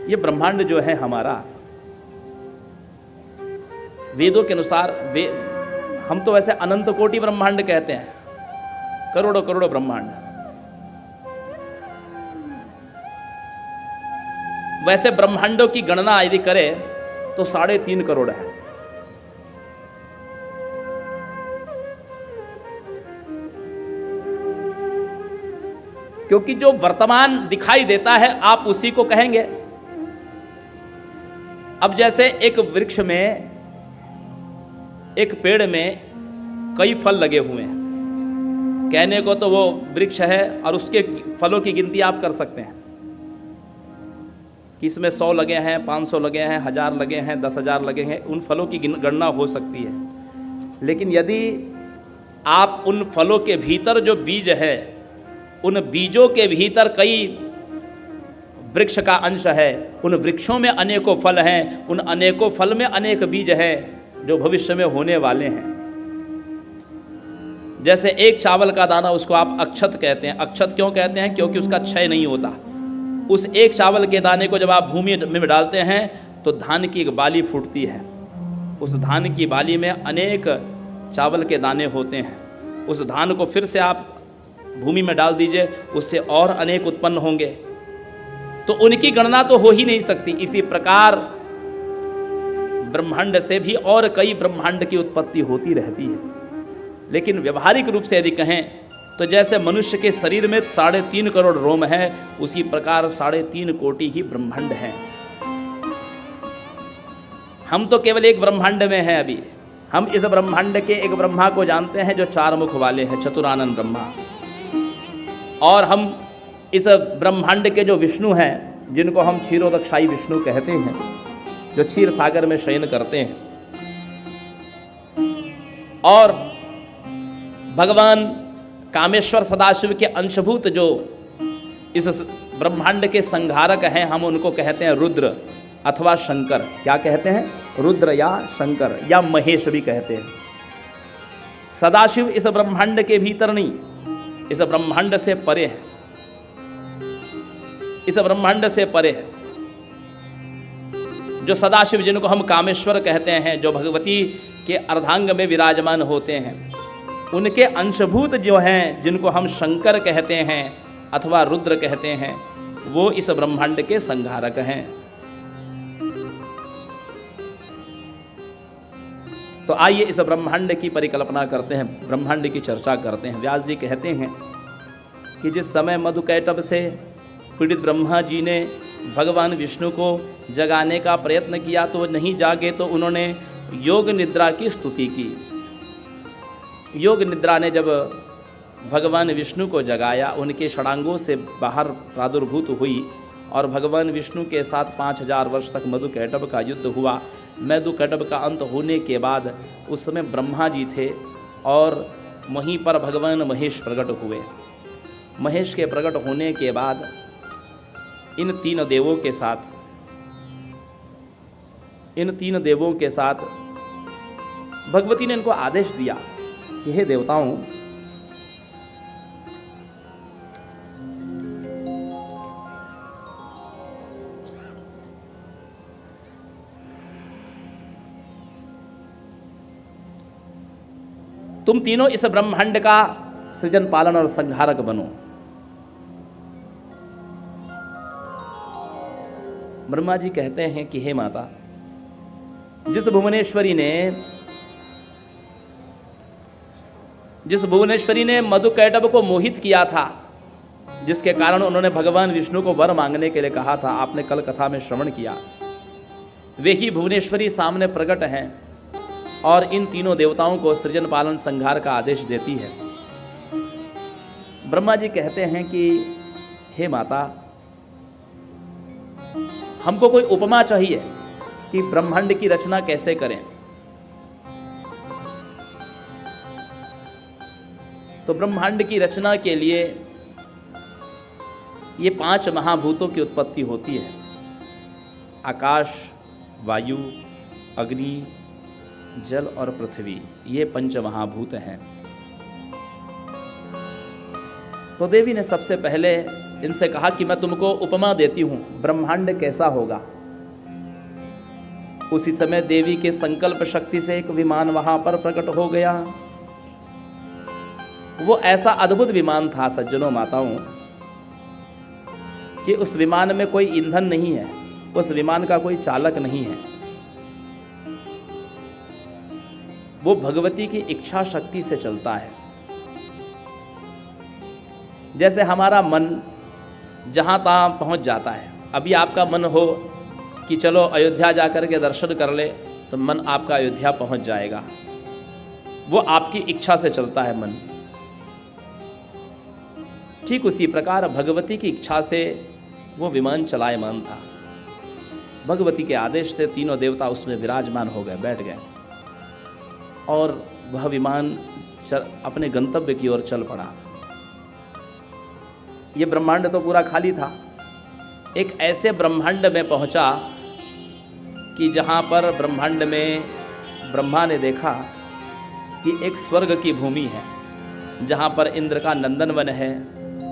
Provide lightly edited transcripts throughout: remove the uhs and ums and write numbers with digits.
ये ब्रह्मांड जो है हमारा, वेदों के अनुसार हम तो वैसे अनंत कोटि ब्रह्मांड कहते हैं, करोड़ों करोड़ों ब्रह्मांड। वैसे ब्रह्मांडों की गणना यदि करें तो 3.5 करोड़ है। क्योंकि जो वर्तमान दिखाई देता है आप उसी को कहेंगे। अब जैसे एक वृक्ष में, एक पेड़ में कई फल लगे हुए हैं, कहने को तो वो वृक्ष है और उसके फलों की गिनती आप कर सकते हैं कि इसमें 100 लगे हैं, 500 लगे हैं, 1000 लगे हैं, 10,000 लगे हैं, उन फलों की गणना हो सकती है। लेकिन यदि आप उन फलों के भीतर जो बीज है, उन बीजों के भीतर कई वृक्ष का अंश है, उन वृक्षों में अनेकों फल हैं, उन अनेकों फल में अनेक बीज हैं जो भविष्य में होने वाले हैं। जैसे एक चावल का दाना, उसको आप अक्षत कहते हैं। अक्षत क्यों कहते हैं? क्योंकि उसका क्षय नहीं होता। उस एक चावल के दाने को जब आप भूमि में डालते हैं तो धान की एक बाली फूटती है। उस धान की बाली में अनेक चावल के दाने होते हैं। उस धान को फिर से आप भूमि में डाल दीजिए, उससे और अनेक उत्पन्न होंगे, तो उनकी गणना तो हो ही नहीं सकती। इसी प्रकार ब्रह्मांड से भी और कई ब्रह्मांड की उत्पत्ति होती रहती है। लेकिन व्यवहारिक रूप से यदि कहें तो जैसे मनुष्य के शरीर में 3.5 करोड़ रोम है, उसी प्रकार 3.5 कोटि ही ब्रह्मांड हैं। हम तो केवल एक ब्रह्मांड में हैं अभी। हम इस ब्रह्मांड के एक ब्रह्मा को जानते हैं जो 4 मुख वाले हैं, चतुरानन ब्रह्मा। और हम इस ब्रह्मांड के जो विष्णु हैं, जिनको हम क्षीरोदक्षाई विष्णु कहते हैं, जो क्षीर सागर में शयन करते हैं, और भगवान कामेश्वर सदाशिव के अंशभूत जो इस ब्रह्मांड के संहारक हैं, हम उनको कहते हैं रुद्र अथवा शंकर। क्या कहते हैं? रुद्र या शंकर या महेश भी कहते हैं। सदाशिव इस ब्रह्मांड के भीतर नहीं, इस ब्रह्मांड से परे है। इस ब्रह्मांड से परे है। जो सदाशिव, जिनको हम कामेश्वर कहते हैं, जो भगवती के अर्धांग में विराजमान होते हैं, उनके अंशभूत जो हैं, जिनको हम शंकर कहते हैं अथवा रुद्र कहते हैं, वो इस ब्रह्मांड के संहारक हैं। तो आइए इस ब्रह्मांड की परिकल्पना करते हैं, ब्रह्मांड की चर्चा करते हैं। व्यास जी कहते हैं कि जिस समय मधुकैटभ से पीड़ित ब्रह्मा जी ने भगवान विष्णु को जगाने का प्रयत्न किया तो वो नहीं जागे, तो उन्होंने योग निद्रा की स्तुति की। योग निद्रा ने जब भगवान विष्णु को जगाया, उनके षडांगों से बाहर प्रादुर्भूत हुई और भगवान विष्णु के साथ 5000 वर्ष तक मधुकैटभ का युद्ध हुआ। मधुकैटभ का अंत होने के बाद उस समय ब्रह्मा जी थे और वहीं पर भगवान महेश प्रकट हुए। महेश के प्रकट होने के बाद इन 3 देवों के साथ भगवती ने इनको आदेश दिया कि हे देवताओं, तुम तीनों इस ब्रह्मांड का सृजन पालन और संहारक बनो। ब्रह्मा जी कहते हैं कि हे माता, जिस भुवनेश्वरी ने मधुकैटभ को मोहित किया था, जिसके कारण उन्होंने भगवान विष्णु को वर मांगने के लिए कहा था, आपने कल कथा में श्रवण किया, वे ही भुवनेश्वरी सामने प्रकट हैं और इन तीनों देवताओं को सृजन पालन संहार का आदेश देती है। ब्रह्मा जी कहते हैं कि हे माता, हमको कोई उपमा चाहिए कि ब्रह्मांड की रचना कैसे करें। तो ब्रह्मांड की रचना के लिए ये 5 महाभूतों की उत्पत्ति होती है। आकाश, वायु, अग्नि, जल और पृथ्वी, ये 5 महाभूत हैं। तो देवी ने सबसे पहले इनसे कहा कि मैं तुमको उपमा देती हूँ, ब्रह्मांड कैसा होगा। उसी समय देवी के संकल्प शक्ति से एक विमान वहां पर प्रकट हो गया। वो ऐसा अद्भुत विमान था सज्जनों माताओं कि उस विमान में कोई ईंधन नहीं है, उस विमान का कोई चालक नहीं है। वो भगवती की इच्छा शक्ति से चलता है। जैसे हमारा मन जहां तहां पहुंच जाता है। अभी आपका मन हो कि चलो अयोध्या जाकर के दर्शन कर ले, तो मन आपका अयोध्या पहुंच जाएगा। वो आपकी इच्छा से चलता है मन। ठीक उसी प्रकार भगवती की इच्छा से वो विमान चलायमान था। भगवती के आदेश से तीनों देवता उसमें विराजमान हो गए, बैठ गए, और वह विमान अपने गंतव्य की ओर चल पड़ा। ये ब्रह्मांड तो पूरा खाली था। एक ऐसे ब्रह्मांड में पहुंचा कि जहां पर ब्रह्मांड में ब्रह्मा ने देखा कि एक स्वर्ग की भूमि है, जहां पर इंद्र का नंदनवन है,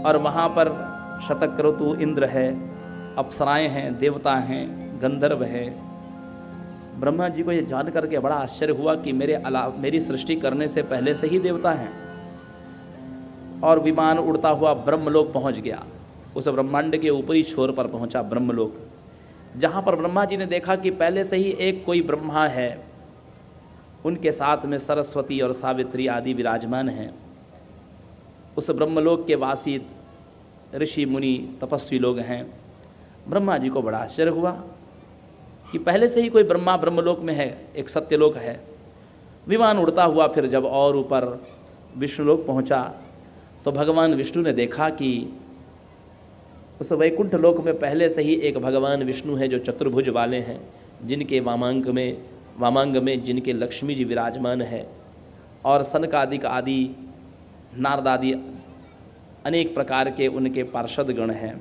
और वहां पर शतक्रतु इंद्र है, अप्सराएं हैं, देवता हैं, गंधर्व है। ब्रह्मा जी को ये जान करके बड़ा आश्चर्य हुआ कि मेरी सृष्टि करने से पहले से ही देवता हैं। और विमान उड़ता हुआ ब्रह्मलोक पहुंच गया। उस ब्रह्मांड के ऊपरी छोर पर पहुंचा ब्रह्मलोक, जहां पर ब्रह्मा जी ने देखा कि पहले से ही एक कोई ब्रह्मा है, उनके साथ में सरस्वती और सावित्री आदि विराजमान हैं। उस ब्रह्मलोक के वासी ऋषि मुनि तपस्वी लोग हैं। ब्रह्मा जी को बड़ा आश्चर्य हुआ कि पहले से ही कोई ब्रह्मा ब्रह्मलोक में है, एक सत्यलोक है। विमान उड़ता हुआ फिर जब और ऊपर विष्णुलोक पहुंचा, तो भगवान विष्णु ने देखा कि उस वैकुंठ लोक में पहले से ही एक भगवान विष्णु है जो चतुर्भुज वाले हैं, जिनके वामांग में जिनके लक्ष्मी जी विराजमान है, और सनकादिक आदि नारद आदि अनेक प्रकार के उनके पार्षद गण हैं।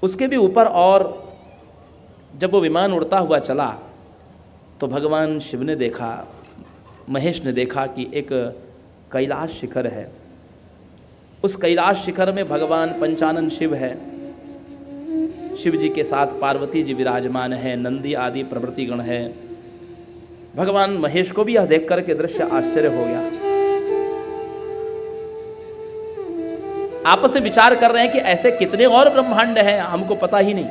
उसके भी ऊपर और जब वो विमान उड़ता हुआ चला, तो भगवान शिव ने देखा, महेश ने देखा कि एक कैलाश शिखर है। उस कैलाश शिखर में भगवान पंचानन शिव है। शिव जी के साथ पार्वती जी विराजमान है, नंदी आदि प्रभृतिगण है। भगवान महेश को भी यह देख करके दृश्य आश्चर्य हो गया। आपस में विचार कर रहे हैं कि ऐसे कितने और ब्रह्मांड हैं, हमको पता ही नहीं।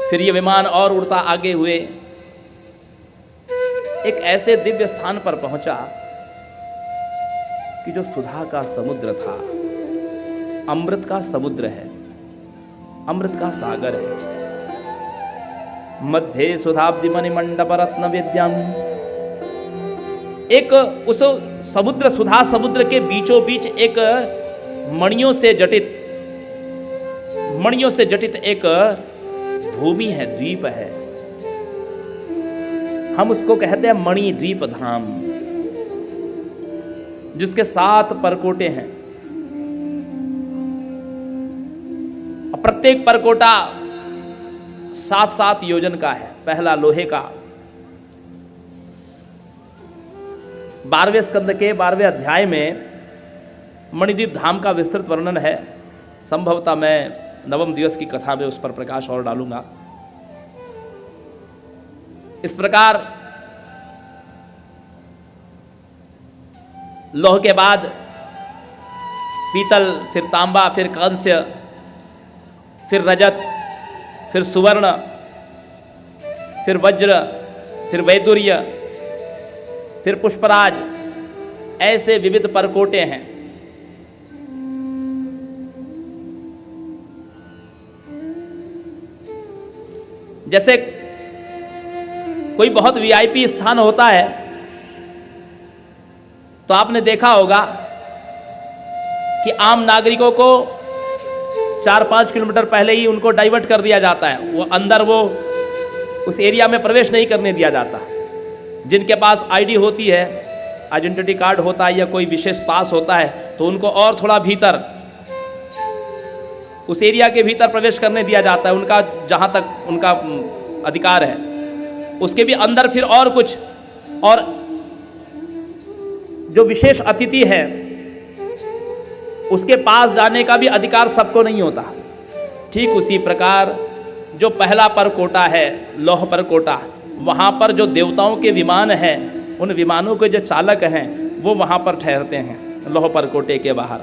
फिर ये विमान और उड़ता आगे हुए एक ऐसे दिव्य स्थान पर पहुंचा कि जो सुधा का समुद्र था, अमृत का समुद्र है, अमृत का सागर है। मध्य सुधाब्धि मणिमंडप रत्न विद्यम, एक उस समुद्र सुधा समुद्र के बीचों बीच एक मणियों से जटित एक भूमि है, द्वीप है। हम उसको कहते हैं मणि द्वीप धाम, जिसके 7 परकोटे हैं। प्रत्येक परकोटा 7-7 योजन का है। पहला लोहे का। 12वें स्कंद के 12वें अध्याय में मणिद्वीप धाम का विस्तृत वर्णन है। संभवतः मैं 9वें दिवस की कथा में उस पर प्रकाश और डालूंगा। इस प्रकार लौह के बाद पीतल, फिर तांबा, फिर कांस्य, फिर रजत, फिर सुवर्ण, फिर वज्र, फिर वैदुर्य, फिर पुष्पराज, ऐसे विविध परकोटे हैं। जैसे कोई बहुत वीआईपी स्थान होता है तो आपने देखा होगा कि आम नागरिकों को 4-5 किलोमीटर पहले ही उनको डाइवर्ट कर दिया जाता है। वो अंदर वो उस एरिया में प्रवेश नहीं करने दिया जाता। जिनके पास आईडी होती है, आइडेंटिटी कार्ड होता है या कोई विशेष पास होता है, तो उनको और थोड़ा भीतर उस एरिया के भीतर प्रवेश करने दिया जाता है, उनका जहां तक उनका अधिकार है। उसके भी अंदर फिर और कुछ, और जो विशेष अतिथि है उसके पास जाने का भी अधिकार सबको नहीं होता। ठीक उसी प्रकार जो पहला परकोटा है, लौह परकोटा, वहाँ पर जो देवताओं के विमान हैं, उन विमानों के जो चालक हैं वो वहाँ पर ठहरते हैं लौह परकोटे के बाहर।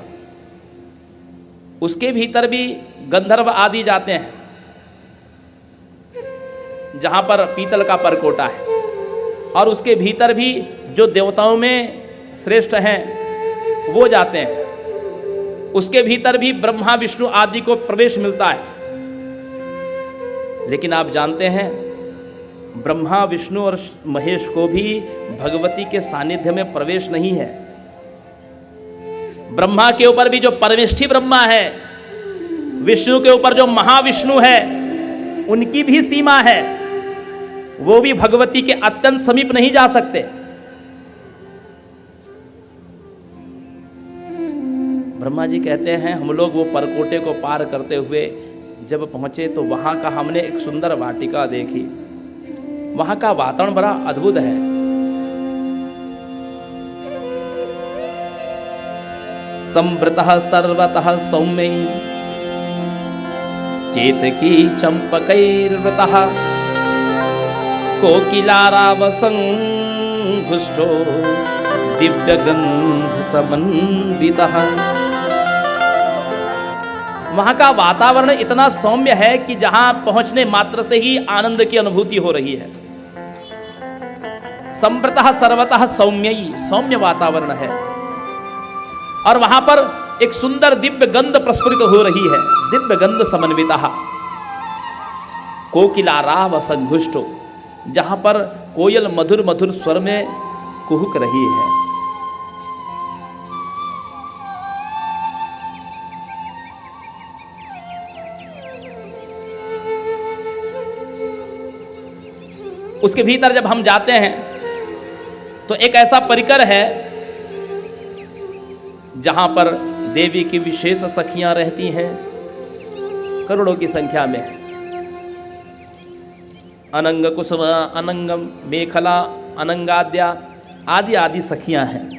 उसके भीतर भी गंधर्व आदि जाते हैं, जहाँ पर पीतल का परकोटा है, और उसके भीतर भी जो देवताओं में श्रेष्ठ हैं वो जाते हैं। उसके भीतर भी ब्रह्मा विष्णु आदि को प्रवेश मिलता है। लेकिन आप जानते हैं ब्रह्मा विष्णु और महेश को भी भगवती के सानिध्य में प्रवेश नहीं है। ब्रह्मा के ऊपर भी जो परमेष्ठी ब्रह्मा है, विष्णु के ऊपर जो महाविष्णु है, उनकी भी सीमा है, वो भी भगवती के अत्यंत समीप नहीं जा सकते। ब्रह्मा जी कहते हैं हम लोग वो परकोटे को पार करते हुए जब पहुंचे तो वहां का हमने एक सुंदर वाटिका देखी। वहां का वातावरण बड़ा अद्भुत है। संवृतः सर्वतः सौम्यै केतकी चंपकैर्वृतः कोकिलारावसंघुष्टो दिव्यगंध समन्वितः। वहां का वातावरण इतना सौम्य है कि जहां पहुंचने मात्र से ही आनंद की अनुभूति हो रही है। संवृतः सर्वतः सौम्यई, सौम्य वातावरण है, और वहां पर एक सुंदर दिव्य गंध प्रस्फुरित हो रही है, दिव्य गंध समन्वितः। कोकिलाराव संघुष्टो, जहां पर कोयल मधुर मधुर स्वर में कुहुक रही है। उसके भीतर जब हम जाते हैं तो एक ऐसा परिकर है जहां पर देवी की विशेष सखियां रहती हैं, करोड़ों की संख्या में। अनंग कुसुम, अनंगम, मेखला, अनंगाद्या आदि आदि सखियां हैं।